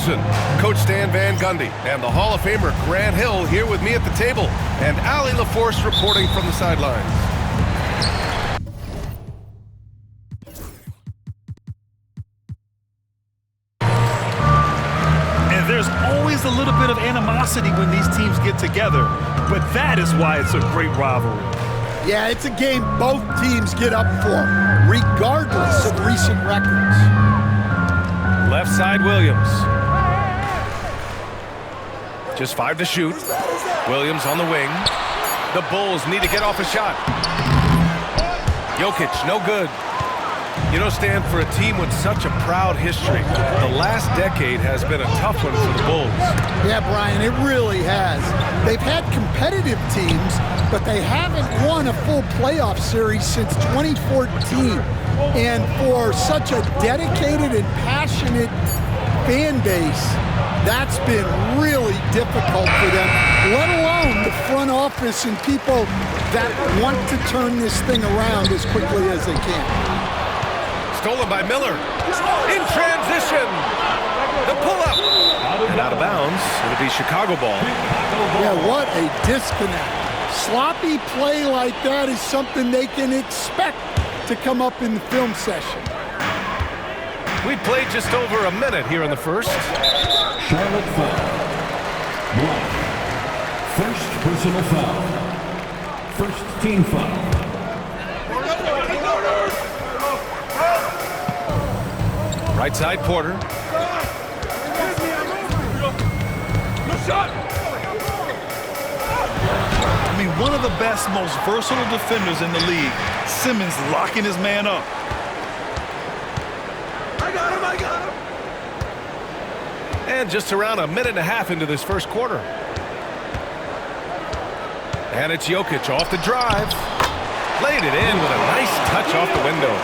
Wilson, Coach Stan Van Gundy, and the Hall of Famer Grant Hill here with me at the table, and Allie LaForce reporting from the sidelines. And there's always a little bit of animosity when these teams get together, but that is why it's a great rivalry. Yeah, it's a game both teams get up for, regardless of recent records. Left side, Williams. Just 5 to shoot. Williams on the wing. The Bulls need to get off a shot. Jokic, no good. You know, Stan, for a team with such a proud history, the last decade has been a tough one for the Bulls. Yeah, Brian, it really has. They've had competitive teams, but they haven't won a full playoff series since 2014. And for such a dedicated and passionate fan base, that's been really difficult for them, let alone the front office and people that want to turn this thing around as quickly as they can. Stolen by Miller. In transition. The pull-up. And out of bounds. It'll be Chicago ball. Yeah, what a disconnect. Sloppy play like that is something they can expect to come up in the film session. We played just over a minute here in the first. Charlotte foul. 1. First personal foul. First team foul. Right side, Porter. I mean, one of the best, most versatile defenders in the league. Simmons locking his man up. I got him. And just around a minute and a half into this first quarter. And it's Jokic off the drive. Played it in with a nice touch off the window.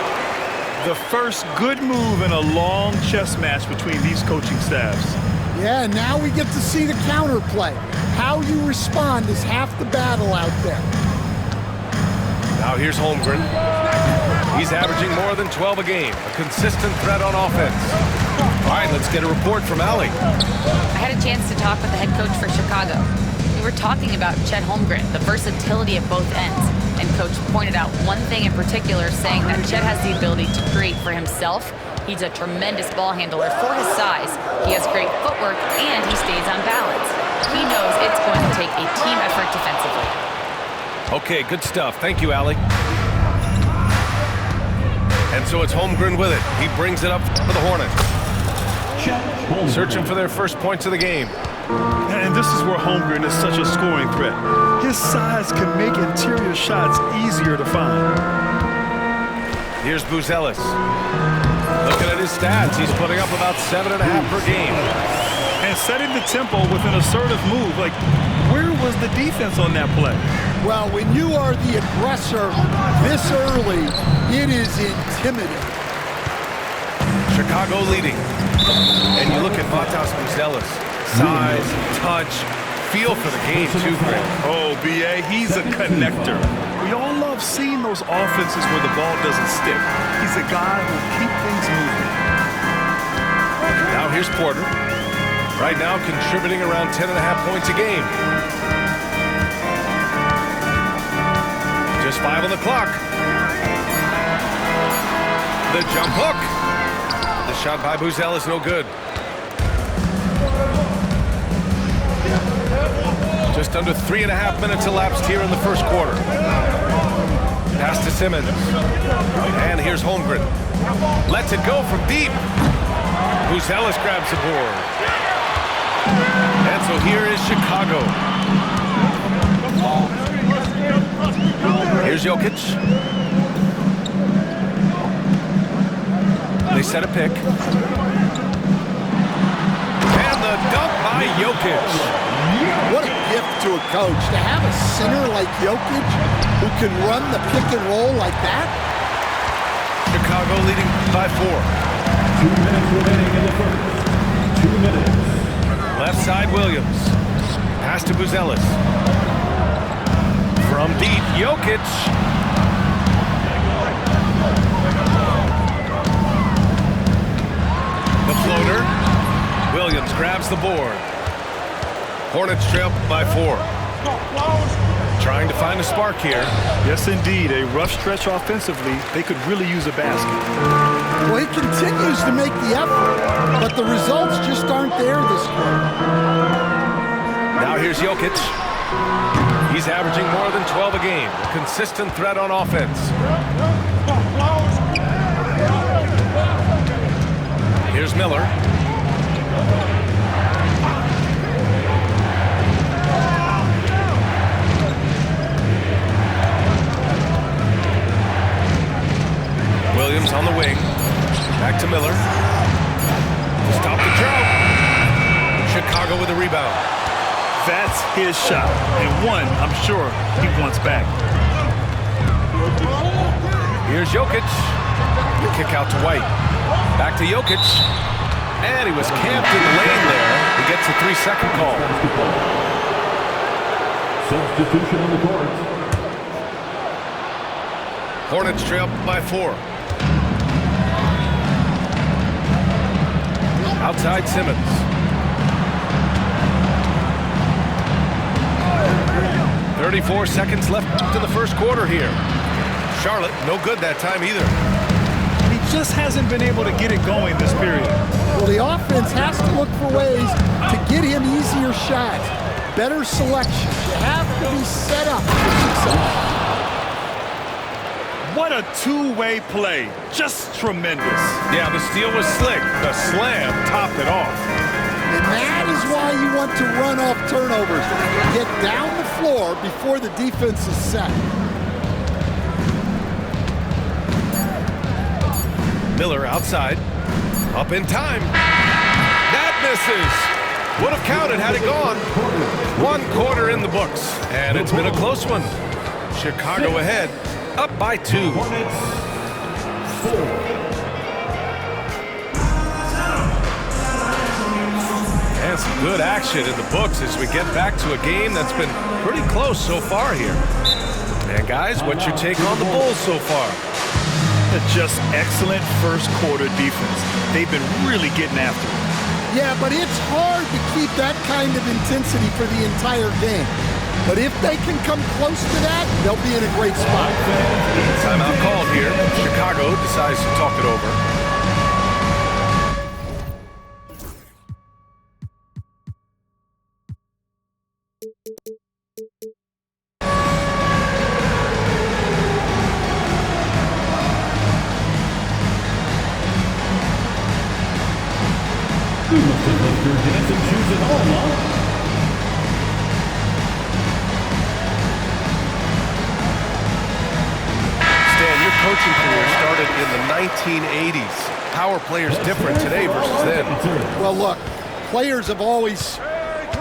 The first good move in a long chess match between these coaching staffs. Yeah, now we get to see the counterplay. How you respond is half the battle out there. Now here's Holmgren. He's averaging more than 12 a game. A consistent threat on offense. All right, let's get a report from Allie. I had a chance to talk with the head coach for Chicago. We were talking about Chet Holmgren, the versatility at both ends. And Coach pointed out one thing in particular, saying that Chet has the ability to create for himself. He's a tremendous ball handler for his size. He has great footwork, and he stays on balance. He knows it's going to take a team effort defensively. Okay, good stuff. Thank you, Allie. And so it's Holmgren with it. He brings it up for the Hornets. Searching for their first points of the game. And this is where Holmgren is such a scoring threat. His size can make interior shots easier to find. Here's Buzelis. Looking at his stats, he's putting up about 7.5 per game. And setting the tempo with an assertive move. Like, where was the defense on that play? Well, when you are the aggressor this early, it is intimidating. Chicago leading. And you look at Matas Buzelis. Size, touch, feel for the game too, Grant. Oh, B.A., he's a connector. We all love seeing those offenses where the ball doesn't stick. He's a guy who will keep things moving. Now here's Porter. Right now contributing around 10.5 points a game. Just 5 on the clock. The jump hook. The shot by Buzelis, no good. Just under 3.5 minutes elapsed here in the first quarter. Pass to Simmons. And here's Holmgren. Lets it go from deep. Buzelis grabs the board. And so here is Chicago. Here's Jokic. They set a pick. And the dunk by Jokic. What a gift to a coach to have a center like Jokic who can run the pick and roll like that. Chicago leading by 4. 2 minutes remaining in the first. 2 minutes. Left side, Williams. Pass to Buzelis. From deep, Jokic. The floater Williams grabs the board. Hornets trail by 4. Trying to find a spark here. Yes, indeed. A rough stretch offensively. They could really use a basket. Well, he continues to make the effort, but the results just aren't there this quarter. Now here's Jokic. He's averaging more than 12 a game. A consistent threat on offense. Here's Miller. Williams on the wing. Back to Miller. To stop the drought. Chicago with a rebound. That's his shot, and one I'm sure he wants back. Here's Jokic. The kick out to White. Back to Jokic. And he was camped in the lane there. He gets a 3-second call. Substitution on the court. Hornets trail by 4. Outside Simmons. "34 seconds left to the first quarter here. Charlotte, no good that time either. He just hasn't been able to get it going this period. Well, the offense has to look for ways to get him easier shots, better selections. You have to be set up for success. What a two-way play. Just tremendous. Yeah, the steal was slick. The slam topped it off. And that is why you want to run off turnovers. Get down the floor before the defense is set. Miller outside. Up in time. That misses. Would have counted had it gone. 1 quarter in the books. And it's been a close one. Chicago ahead. Up by 2. Hornets 4. And some good action in the books as we get back to a game that's been pretty close so far here. And guys, what's your take on the Bulls so far? Just excellent first quarter defense. They've been really getting after it. Yeah, but it's hard to keep that kind of intensity for the entire game. But if they can come close to that, they'll be in a great spot. Timeout called here. Chicago decides to talk it over. You must have left your dancing shoes at home, huh? Your coaching career started in the 1980s. How are players different today versus then? Well, look, players have always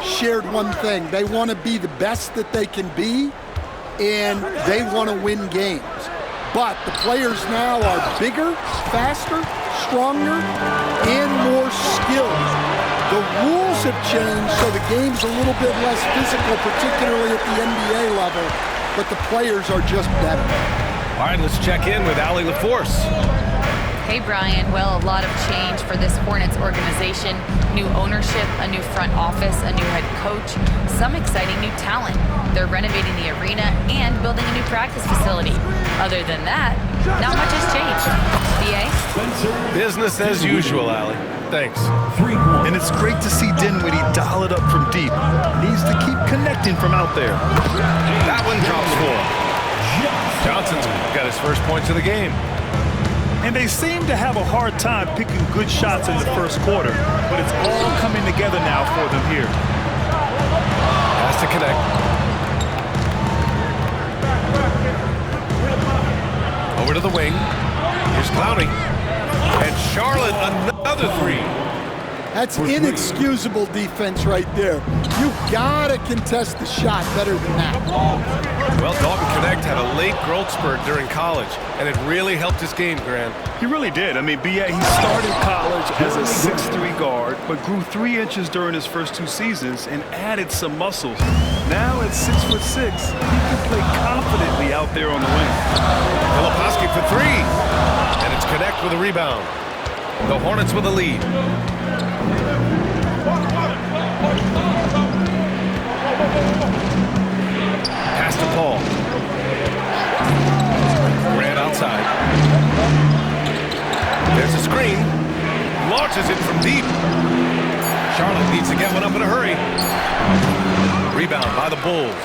shared one thing. They want to be the best that they can be, and they want to win games. But the players now are bigger, faster, stronger, and more skilled. The rules have changed, so the game's a little bit less physical, particularly at the NBA level, but the players are just better. All right, let's check in with Allie LaForce. Hey, Brian. Well, a lot of change for this Hornets organization. New ownership, a new front office, a new head coach, some exciting new talent. They're renovating the arena and building a new practice facility. Other than that, not much has changed. BA? Business as usual, Allie. Thanks. And it's great to see Dinwiddie dial it up from deep. Needs to keep connecting from out there. That one drops 4. Johnson's got his first points of the game. And they seem to have a hard time picking good shots in the first quarter, but it's all coming together now for them here. Has to connect. Over to the wing. Here's Clowney. And Charlotte, another 3. That's inexcusable defense right there. You gotta contest the shot better than that. Well, Dalton Connect had a late growth spurt during college, and it really helped his game, Grant. He really did. I mean, B.A., he started college as a 6'3" guard, but grew 3 inches during his first 2 seasons and added some muscles. Now at 6'6", he can play confidently out there on the wing. Filipowski for 3, and it's Connect with a rebound. The Hornets with a lead. Needs to get one up in a hurry. Rebound by the Bulls.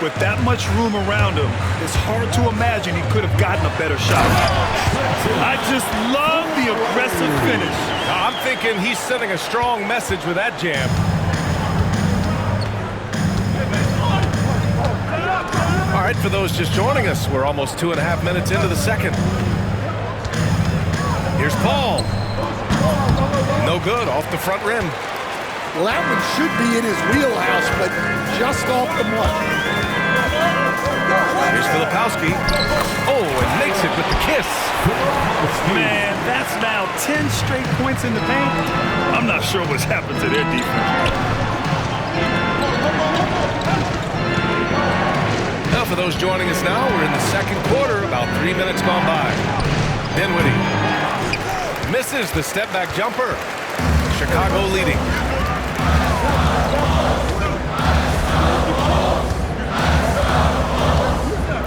With that much room around him, it's hard to imagine he could have gotten a better shot. I just love the aggressive finish. I'm thinking he's sending a strong message with that jam. All right, for those just joining us, we're almost 2.5 minutes into the second. Here's Paul. No good, off the front rim. Well, that one should be in his wheelhouse, but just off the mark. Here's Filipowski. Oh, and makes it with the kiss. Man, that's now 10 straight points in the paint. I'm not sure what's happened to their defense. Now, for those joining us now, we're in the second quarter, about 3 minutes gone by. Dinwiddie misses the step-back jumper. Chicago leading.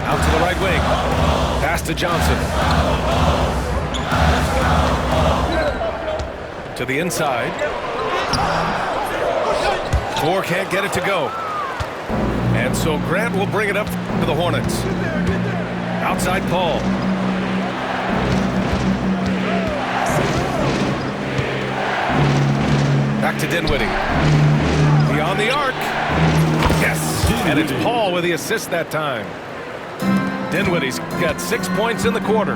Out to the right wing. Pass to Johnson. To the inside. Four can't get it to go. And so Grant will bring it up to the Hornets. Outside Paul. Back to Dinwiddie. Beyond the arc. Yes. And it's Paul with the assist that time. Dinwiddie's got 6 points in the quarter.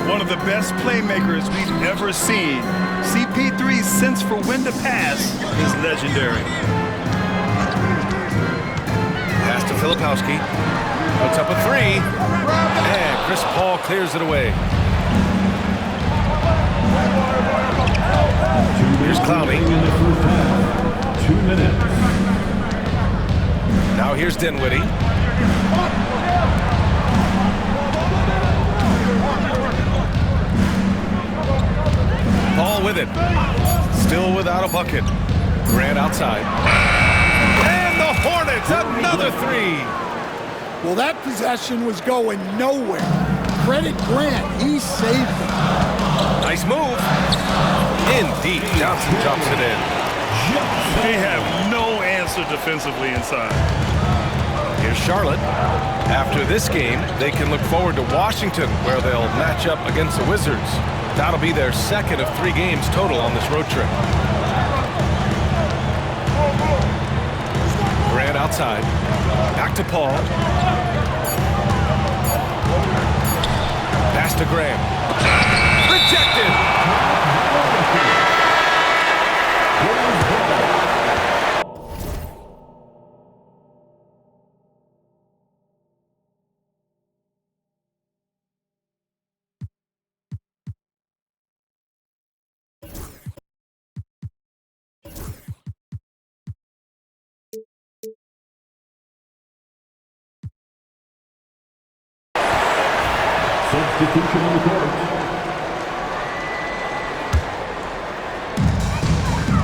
One of the best playmakers we've ever seen. CP3's sense for when to pass is legendary. Pass to Filipowski. Puts up a three. And Chris Paul clears it away. Here's Clowney. In the first half, 2 minutes. Now here's Dinwiddie. Paul with it. Still without a bucket. Grant outside. And the Hornets, another three. Well, that possession was going nowhere. Credit Grant, he saved it. Nice move. Indeed, Johnson drops it in. They have no answer defensively inside. Here's Charlotte. After this game, they can look forward to Washington, where they'll match up against the Wizards. That'll be their second of 3 games total on this road trip. Grant outside. Back to Paul. Pass to Grant. Rejected! Substitution on the court.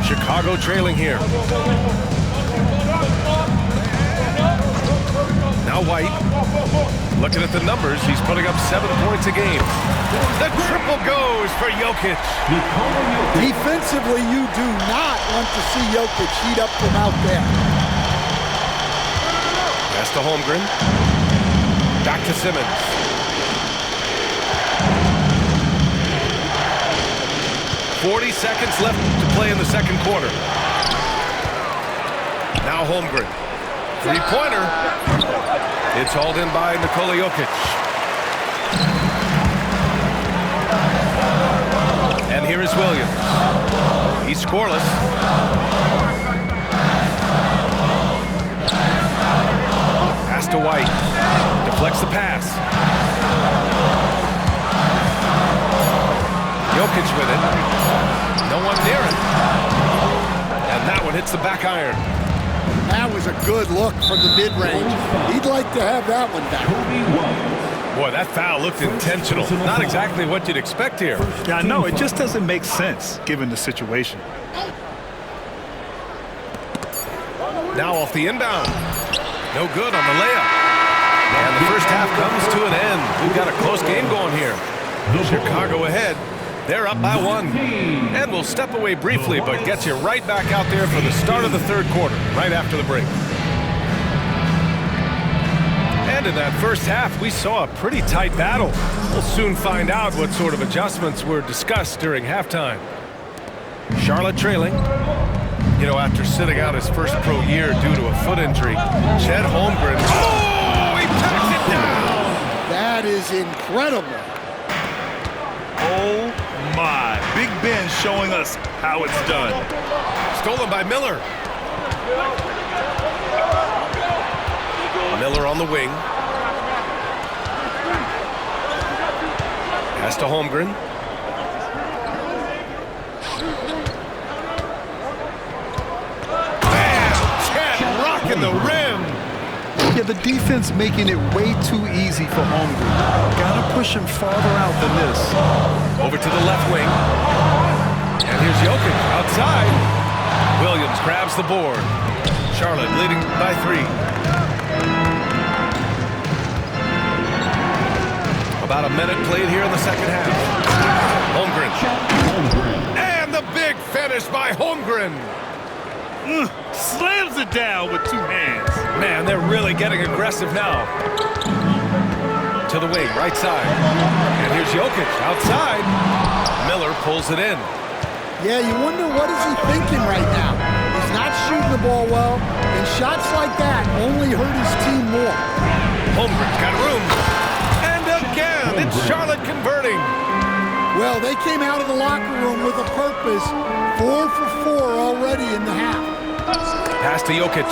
Chicago trailing here. Now White. Looking at the numbers, he's putting up 7 points a game. The triple goes for Jokic. Defensively, you do not want to see Jokic heat up from out there. Pass to Holmgren. Back to Simmons. 40 seconds left to play in the second quarter. Now Holmgren. Three-pointer. It's hauled in by Nikola Jokic. And here is Williams. He's scoreless. Pass to White. Deflects the pass. Jokic with it. No one near it. And that one hits the back iron. That was a good look from the mid-range. He'd like to have that one back. Boy, that foul looked intentional. Not exactly what you'd expect here. Yeah, I know. It just doesn't make sense given the situation. Now off the inbound. No good on the layup. And the first half comes to an end. We've got a close game going here. Chicago ahead. They're up by 1. And we'll step away briefly, but get you right back out there for the start of the third quarter, right after the break. And in that first half, we saw a pretty tight battle. We'll soon find out what sort of adjustments were discussed during halftime. Charlotte trailing. You know, after sitting out his first pro year due to a foot injury, Chet Holmgren. Oh, he packs it down! That is incredible. Oh, my. Big Ben showing us how it's done. Stolen by Miller. Miller on the wing. Pass to Holmgren. In the rim. Yeah, the defense making it way too easy for Holmgren. Gotta push him farther out than this. Over to the left wing. And here's Jokic outside. Williams grabs the board. Charlotte leading by 3. About a minute played here in the second half. Holmgren. And the big finish by Holmgren. Slams it down with 2 hands. Man, they're really getting aggressive now. To the wing, right side. And here's Jokic outside. Miller pulls it in. Yeah, you wonder what is he thinking right now. He's not shooting the ball well, and shots like that only hurt his team more. Holmgren's got room. And again, it's Charlotte converting. Well, they came out of the locker room with a purpose. 4 for 4 already in the half. Pass to Jokic.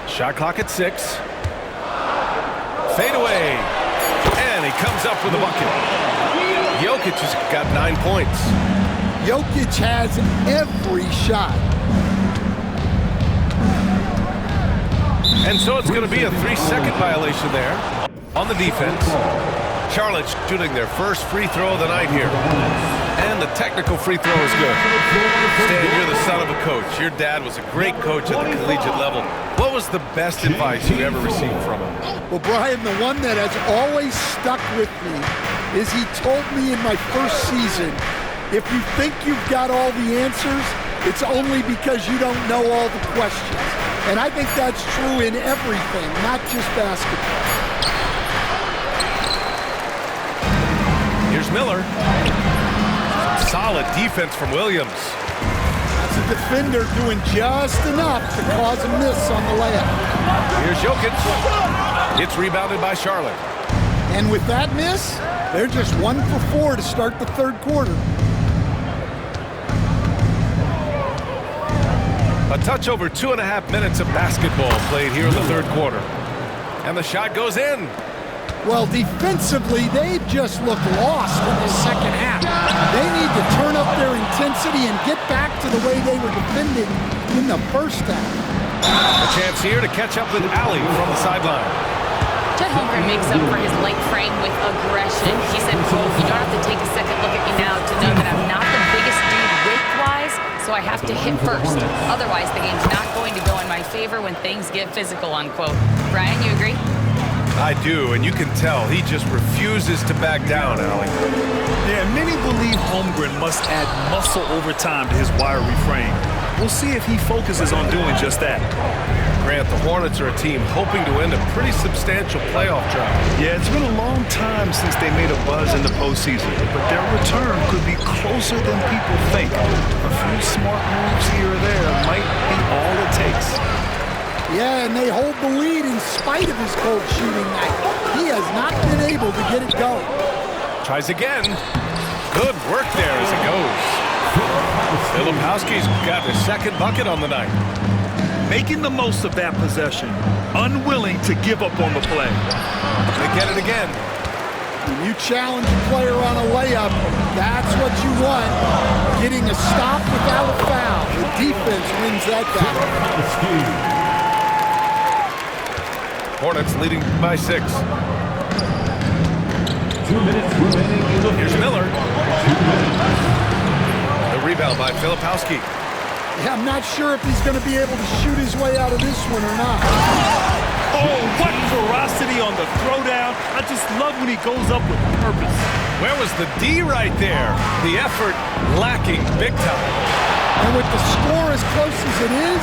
Shot clock at 6. Fade away. And he comes up with a bucket. Jokic has got 9 points. Jokic has every shot. And so it's going to be a 3-second violation there on the defense. Charlotte shooting their first free throw of the night here. And the technical free throw is good. Stan, you're the son of a coach. Your dad was a great coach at the collegiate level. What was the best advice you ever received from him? Well, Brian, the one that has always stuck with me is he told me in my first season, if you think you've got all the answers, it's only because you don't know all the questions. And I think that's true in everything, not just basketball. Here's Miller. Solid defense from Williams. That's a defender doing just enough to cause a miss on the layup. Here's Jokic. It's rebounded by Charlotte. And with that miss, they're just 1 for 4 to start the third quarter. A touch over 2.5 minutes of basketball played here in the third quarter. And the shot goes in. Well, defensively, they've just looked lost in the second half. They need to turn up their intensity and get back to the way they were defending in the first half. A chance here to catch up with Ali from the sideline. Chet Holmgren makes up for his light frame with aggression. He said, quote, "You don't have to take a second look at me now to know that I'm not the biggest dude width-wise, so I have to hit first. Otherwise, the game's not going to go in my favor when things get physical," unquote. Brian, you agree? I do, and you can tell he just refuses to back down, Ali. Yeah, many believe Holmgren must add muscle over time to his wiry frame. We'll see if he focuses on doing just that. Grant, the Hornets are a team hoping to end a pretty substantial playoff drive. Yeah, it's been a long time since they made a buzz in the postseason, but their return could be closer than people think. A few smart moves here or there might be all it takes. Yeah, and they hold the lead in spite of his cold shooting night. He has not been able to get it going. Tries again. Good work there as it goes. Filipowski's got his second bucket on the night. Making the most of that possession, unwilling to give up on the play. They get it again. When you challenge a player on a layup, that's what you want. Getting a stop without a foul. The defense wins that battle. Hornets leading by 6. 2 minutes remaining in the Here's Miller. The rebound by Filipowski. Yeah, I'm not sure if he's going to be able to shoot his way out of this one or not. Oh, what ferocity on the throwdown. I just love when he goes up with purpose. Where was the D right there? The effort lacking big time. And with the score as close as it is,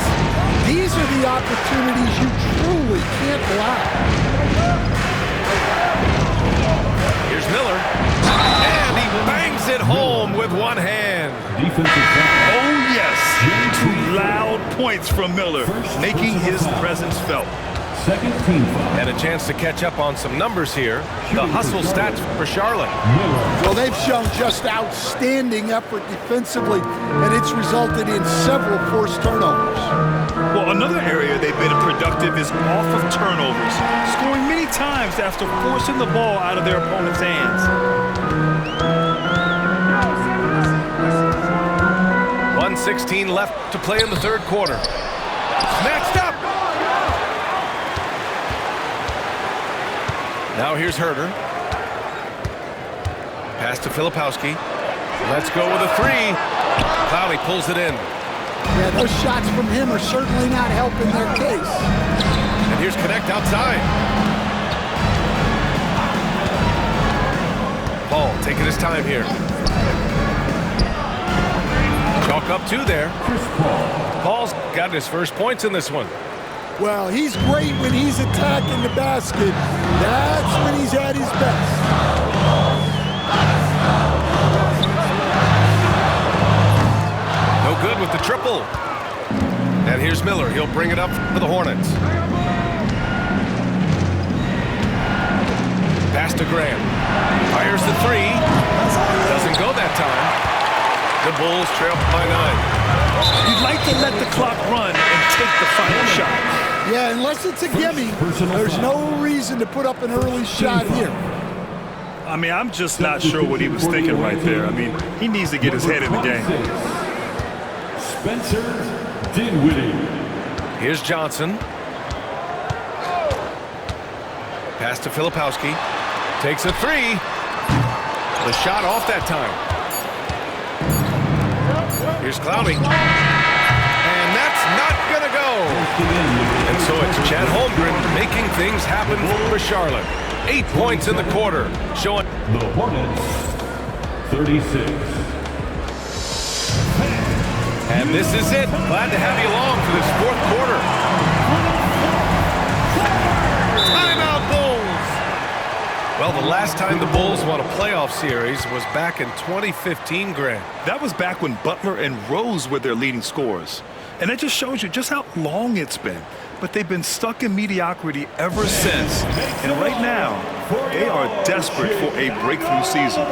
these are the opportunities you truly can't allow. Here's Miller. And he bangs it home with one hand. Oh, yes. 2 loud points from Miller, making his presence felt. Second team foul. And a chance to catch up on some numbers here. The hustle stats for Charlotte. Well, they've shown just outstanding effort defensively, and it's resulted in several forced turnovers. Well, another area they've been productive is off of turnovers, scoring many times after forcing the ball out of their opponent's hands. 1:16 left to play in the third quarter. Snatched up. Now here's Herder. Pass to Filipowski. Let's go with a 3. Clowney pulls it in. Yeah, those shots from him are certainly not helping their case. And here's Connect outside. Paul taking his time here. Chalk up 2 there. Paul's got his first points in this one. Well, he's great when he's attacking the basket. That's when he's at his best. No good with the triple. And here's Miller. He'll bring it up for the Hornets. Pass to Graham. Fires the 3. Doesn't go that time. The Bulls trail by 9. You'd like to let the clock run and take the final shot. Yeah, unless it's a gimme, there's no reason to put up an early shot here. I mean, I'm just not sure what he was thinking right there. I mean, he needs to get his head in the game. Spencer Dinwiddie. Here's Johnson. Pass to Filipowski. Takes a 3. The shot off that time. Here's Clowney. And that's not going to go. And so it's Chet Holmgren making things happen for Charlotte. 8 points in the quarter, showing The Hornets, 36. And this is it. Glad to have you along for this fourth quarter. Timeout, Bulls! Well, the last time the Bulls won a playoff series was back in 2015, Grant. That was back when Butler and Rose were their leading scorers. And that just shows you just how long it's been. But they've been stuck in mediocrity ever since. And right now, they are desperate for a breakthrough season.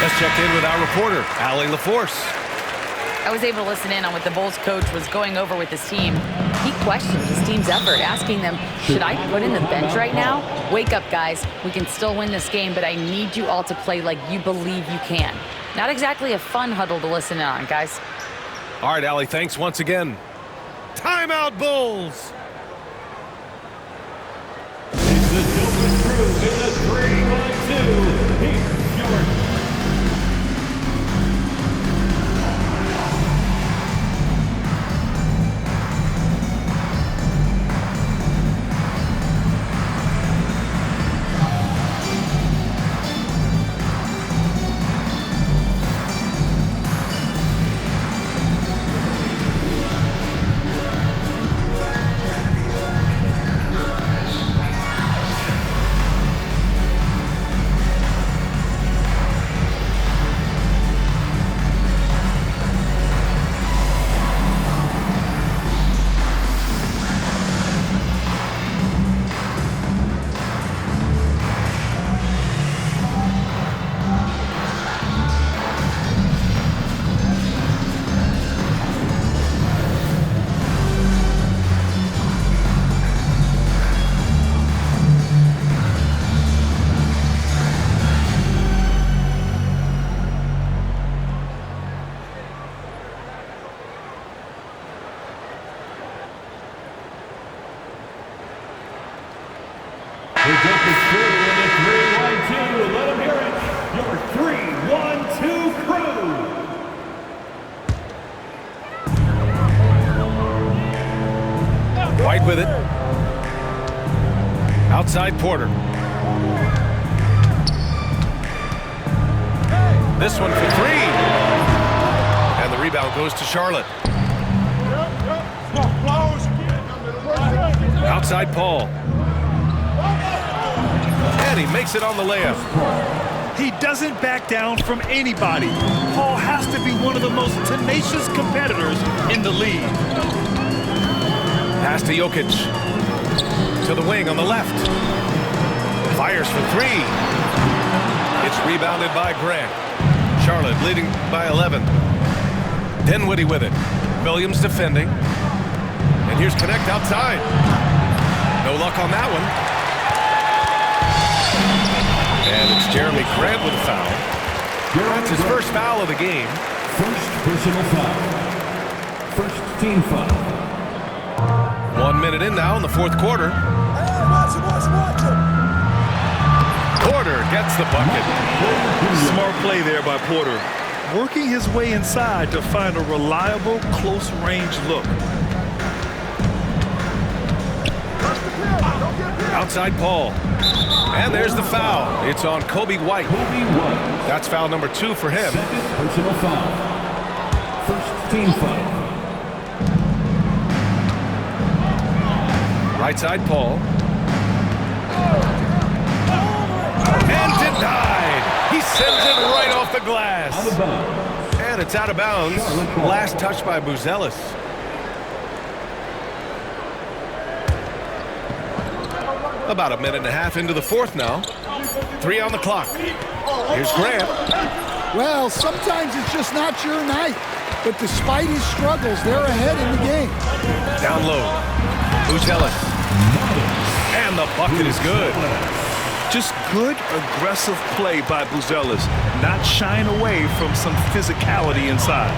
Let's check in with our reporter, Allie LaForce. I was able to listen in on what the Bulls coach was going over with his team. He questioned his team's effort, asking them, should I put in the bench right now? Wake up, guys. We can still win this game, but I need you all to play like you believe you can. Not exactly a fun huddle to listen in on, guys. All right, Allie, thanks once again. Timeout, Bulls! It's the Silver Crew in the 3-by-2. Here's Jordan. with it. Outside Porter. This one for three. And the rebound goes to Charlotte. Outside Paul. And he makes it on the layup. He doesn't back down from anybody. Paul has to be one of the most tenacious competitors in the league. Pass to Jokic. To the wing on the left. Fires for three. It's rebounded by Grant. Charlotte leading by 11. Dinwiddie with it. Williams defending. And here's Connect outside. No luck on that one. And it's Jeremy Grant with a foul. That's his first foul of the game. First personal foul. First team foul. 1 minute in now in the fourth quarter. Porter gets the bucket. Smart play there by Porter. Working his way inside to find a reliable close-range look. Outside Paul. And there's the foul. It's on Kobe White. That's foul number 2 for him. Second personal foul. First team foul. Right side Paul. And denied. He sends it right off the glass. Out of bounds. And it's out of bounds. Last touch by Buzelis. About a minute and a half into the fourth now. 3 on the clock. Here's Grant. Well, sometimes it's just not your night. But despite his struggles, they're ahead in the game. Down low. Buzelis. And the bucket is good. Just good, aggressive play by Buzelis, not shying away from some physicality inside.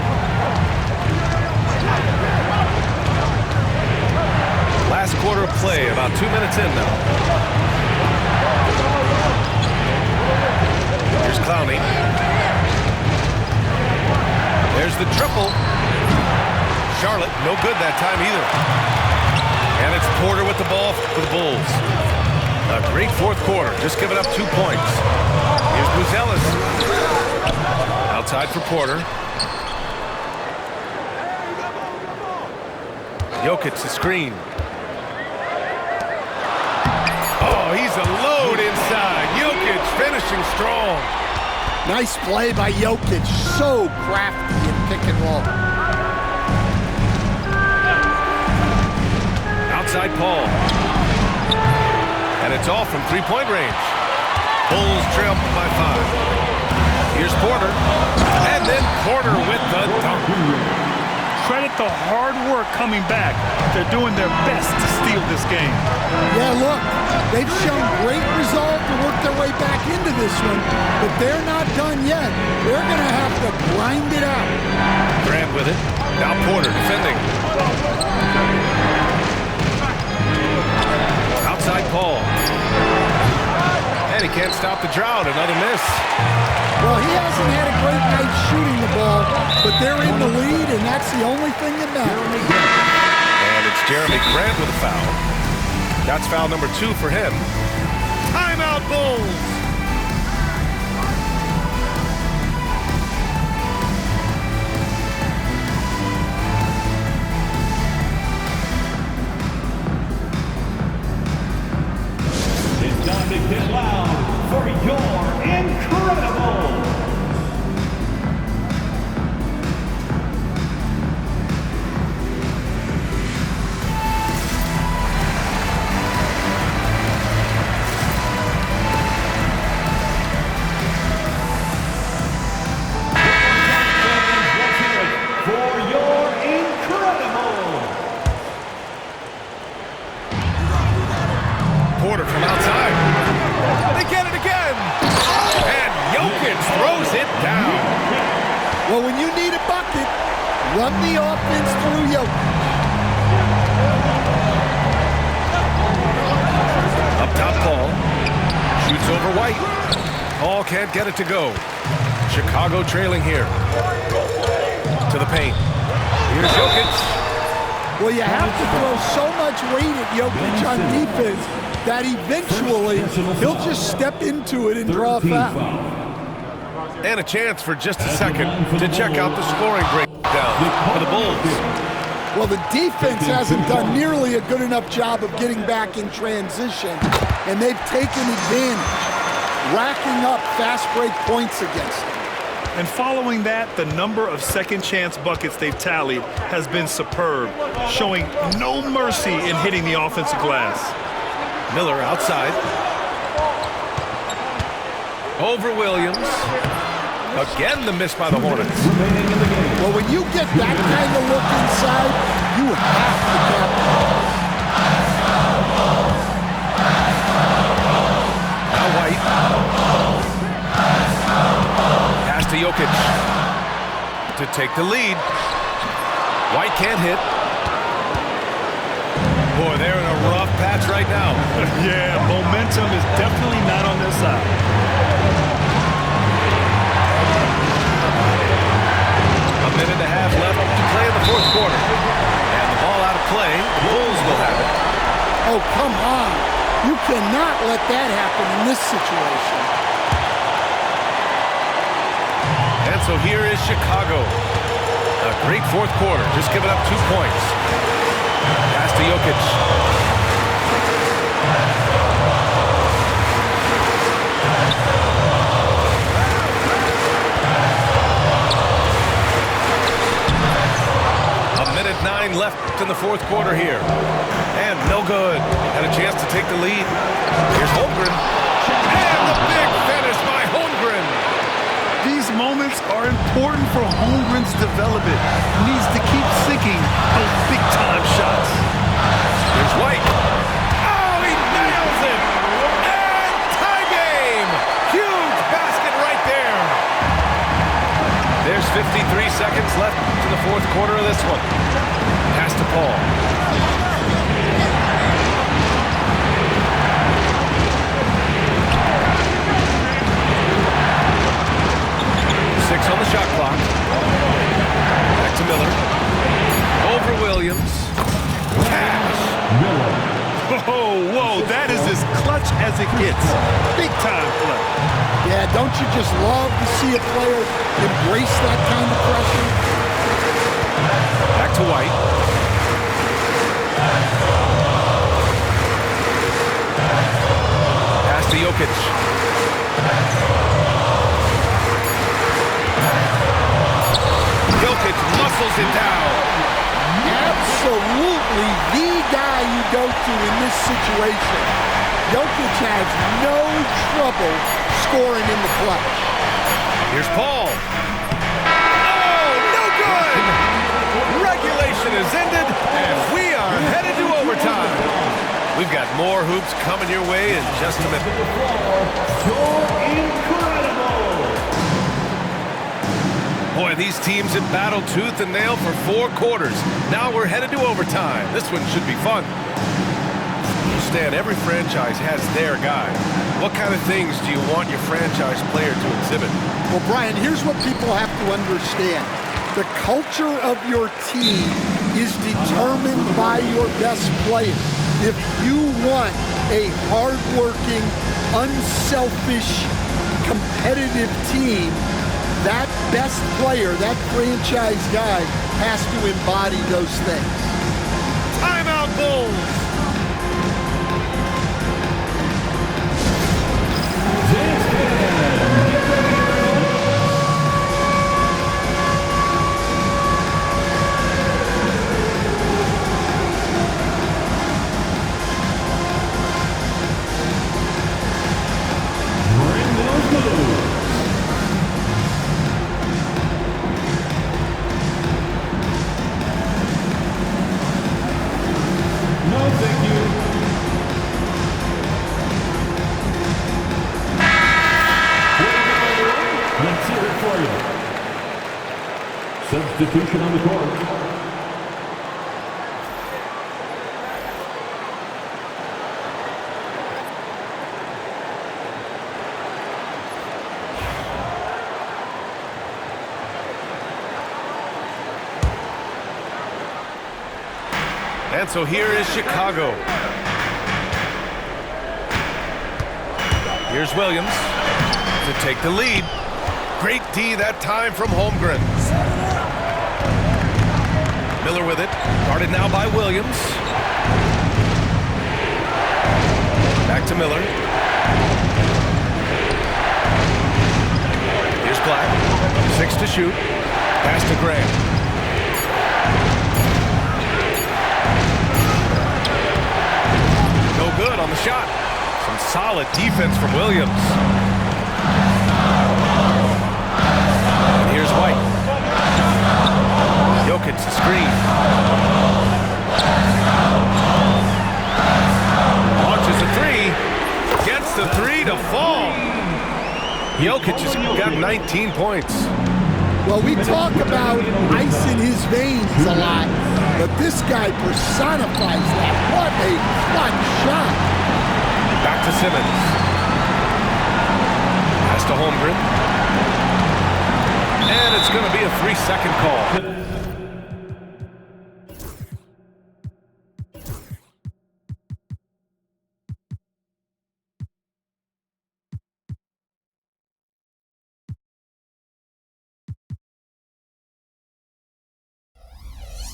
Last quarter of play, about 2 minutes in now. Here's Clowney. There's the triple. Charlotte, no good that time either. And it's Porter with the ball for the Bulls. A great fourth quarter, just giving up 2 points. Here's Buzelis. Outside for Porter. Jokic, the screen. Oh, he's a load inside. Jokic finishing strong. Nice play by Jokic. So crafty in pick and roll. Outside Paul. And it's all from three-point range. Bulls trail by 5. Here's Porter. And then Porter with the dunk. Credit the hard work coming back. They're doing their best to steal this game. Yeah, look, they've shown great resolve to work their way back into this one, but they're not done yet. They're going to have to grind it out. Grant with it. Now Porter defending. Outside Paul. And he can't stop the drought. Another miss. Well, he hasn't had a great night shooting the ball, but they're in the lead, and that's the only thing that matters. And it's Jeremy Grant with a foul. That's foul number 2 for him. Timeout, Bulls! It's time to get loud for your incredible. Porter from outside. They get it again. And Jokic throws it down. Well, when you need a bucket, run the offense through Jokic. Up top, Paul. Shoots over White. Paul can't get it to go. Chicago trailing here. To the paint. Here's Jokic. Well, you have to throw so much weight at Jokic on defense that eventually he'll just step into it and draw a foul. And a chance for just a second to check out the scoring breakdown for the Bulls. Well, the defense hasn't done nearly a good enough job of getting back in transition, and they've taken advantage, racking up fast break points against them. And following that, the number of second chance buckets they've tallied has been superb, showing no mercy in hitting the offensive glass. Miller outside. Over Williams. Again, the miss by the Hornets. Well, when you get that kind of look inside, you have to capitalize. Now White. Pass to Jokic to take the lead. White can't hit. Boy, they're in a rough patch right now. Yeah, momentum is definitely not on their side. A minute and a half left to play in the fourth quarter. And the ball out of play. The Bulls will have it. Oh, come on. You cannot let that happen in this situation. And so here is Chicago. A great fourth quarter. Just giving up 2 points. Pass to Jokic. .9 left in the fourth quarter here. And no good. Had a chance to take the lead. Here's Holmgren. And the big finish by Holmgren. These moments are important for Holmgren's development. He needs to keep sinking those big-time shots. Here's White. Oh, he nails it. And tie game. Huge basket right there. There's 53 seconds left to the fourth quarter of this one. Pass to Paul. Six on the shot clock. Back to Miller. Over Williams. Pass. Whoa, that is as clutch as it gets. Big time play. Yeah, don't you just love to see a player embrace that kind of pressure? Back to White. Pass to Jokic. Jokic muscles it down. Absolutely the guy you go to in this situation. Jokic has no trouble scoring in the clutch. Here's Paul. Oh, no good! Regulation is ended, and we are headed to overtime. We've got more hoops coming your way in just a minute. You're incredible. Boy, these teams have battled tooth and nail for 4 quarters. Now we're headed to overtime. This one should be fun. Stan, every franchise has their guy. What kind of things do you want your franchise player to exhibit? Well, Brian, here's what people have to understand. The culture of your team is determined by your best player. If you want a hardworking, unselfish, competitive team, that best player, that franchise guy, has to embody those things. Timeout, Bulls! Substitution on the court. And so here is Chicago. Here's Williams to take the lead. Great D that time from Holmgren. Miller with it. Guarded now by Williams. Back to Miller. Here's Black. 6 to shoot. Pass to Graham. No good on the shot. Some solid defense from Williams. And here's White. Jokic the screen. Launches a three. Gets the three to fall. Jokic has got 19 points. Well, we talk about ice in his veins a lot, but this guy personifies that. What a clutch shot. Back to Simmons. Pass to Holmgren. And it's going to be a 3-second call.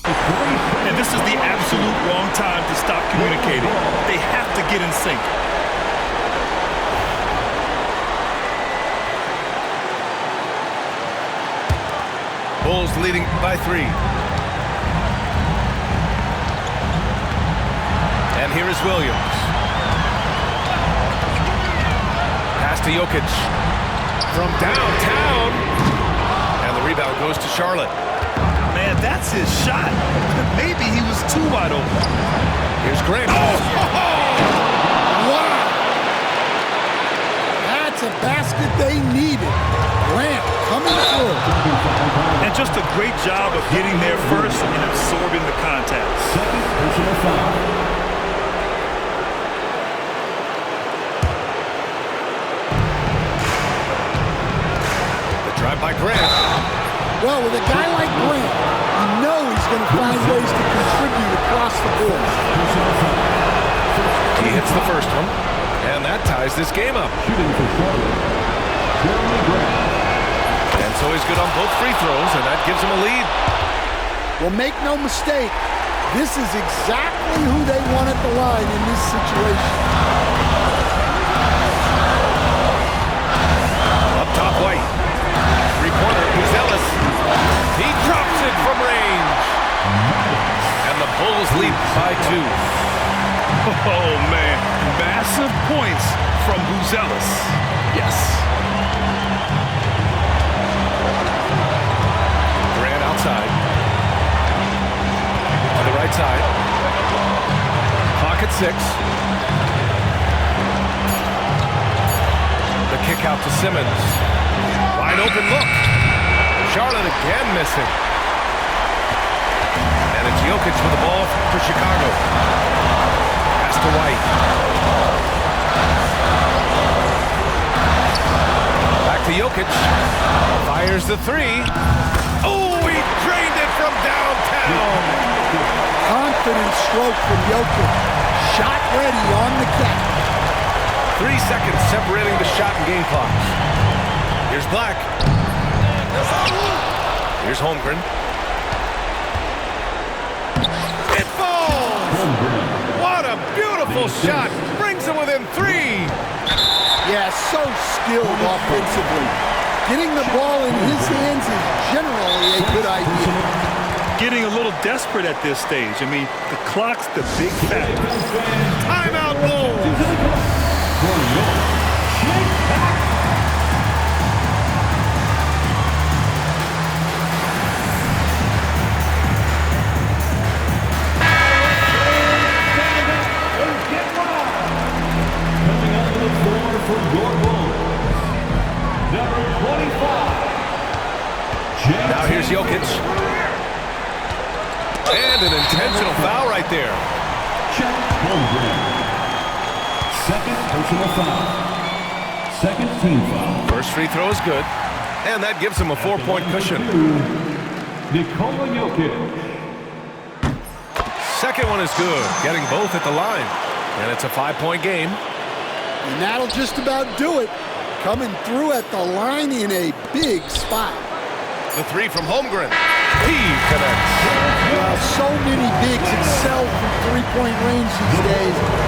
And this is the absolute wrong time to stop communicating. They have to get in sync. Bulls leading by 3. And here is Williams. Pass to Jokic. From downtown. And the rebound goes to Charlotte. Man, that's his shot. Maybe he was too wide open. Here's Graham. Wow. That's a basket they needed. Grant coming through. And just a great job of getting there first and absorbing the contact. Second personal foul. The drive by Grant. Well, with a guy like Grant, you know he's going to find ways to contribute across the board. He hits the first one, and that ties this game up. Shooting for Charlotte, Jeremy Grant. And so he's good on both free throws, and that gives him a lead. Well, make no mistake, this is exactly who they want at the line in this situation. Up top, White. Three-pointer, Buzelis. He drops it from range. And the Bulls lead by 2. Oh, man. Massive points from Buzelis. Yes. Grant outside. On the right side. Clock at 6. The kick out to Simmons. Wide open look. Charlotte again missing. And it's Jokic with the ball for Chicago. Pass to White. Back to Jokic. Fires the three. Oh, he drained it from downtown. Confident stroke from Jokic. Shot ready on the catch. 3 seconds separating the shot and game clocks. Here's Black. Here's Holmgren. It falls! What a beautiful shot! Brings him within 3! Yeah, so skilled offensively. Getting the ball in his hands is generally a good idea. Getting a little desperate at this stage. I mean, the clock's the big factor. Timeout Bulls! Coming up to the floor for your Bulls, number 25. Now here's Jokic. And an intentional foul right there. Chet Holmgren. Second personal foul. Second team foul. First free throw is good. And that gives him a 4-point cushion. Nikola Jokic. second one is good, getting both at the line. And it's a 5-point game. And that'll just about do it. Coming through at the line in a big spot. The three from Holmgren. He connects. Well, so many bigs excel from three-point range these days.